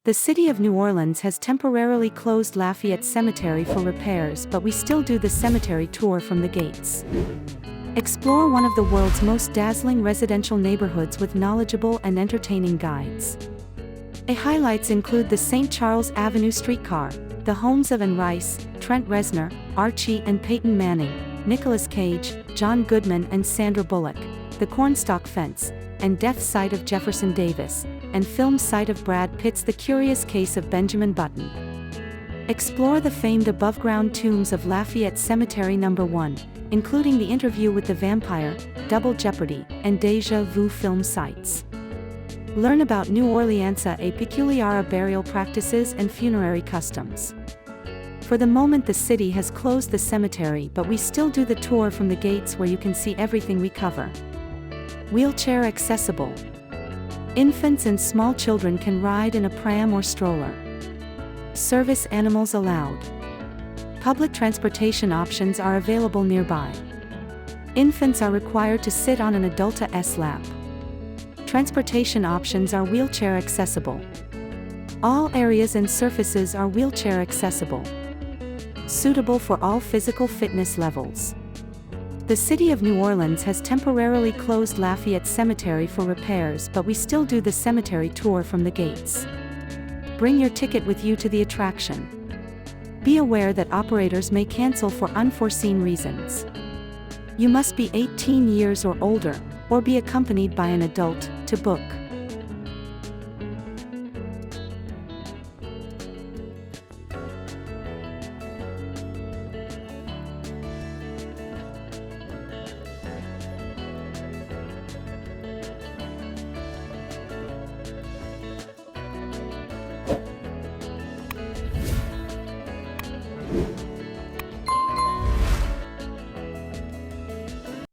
The city of New Orleans has temporarily closed Lafayette Cemetery for repairs, but we still do the cemetery tour from the gates. Explore one of the world's most dazzling residential neighborhoods with knowledgeable and entertaining guides. Highlights include the St. Charles Avenue Streetcar, the homes of Anne Rice, Trent Reznor, Archie and Peyton Manning, Nicolas Cage, Goodman and Sandra Bullock, the cornstalk fence, and death site of Jefferson Davis, and film site of Brad Pitt's The Curious Case of Benjamin Button. Explore the famed above-ground tombs of Lafayette Cemetery No. 1, including the interview with the vampire, double Jeopardy, and Deja Vu film sites. Learn about New Orleansâ Â peculiarânâ burial practices and funerary customs. For the moment, the city has closed the cemetery, but we still do the tour from the gates where you can see everything we cover. Wheelchair accessible. Infants and small children can ride in a pram or stroller. Service animals allowed. Public transportation options are available nearby. Infants are required to sit on an adult's lap. Transportation options are wheelchair accessible. All areas and surfaces are wheelchair accessible. Suitable for all physical fitness levels. The city of New Orleans has temporarily closed Lafayette Cemetery for repairs, but we still do the cemetery tour from the gates. Bring your ticket with you to the attraction. Be aware that operators may cancel for unforeseen reasons. You must be 18 years or older, or be accompanied by an adult, to book.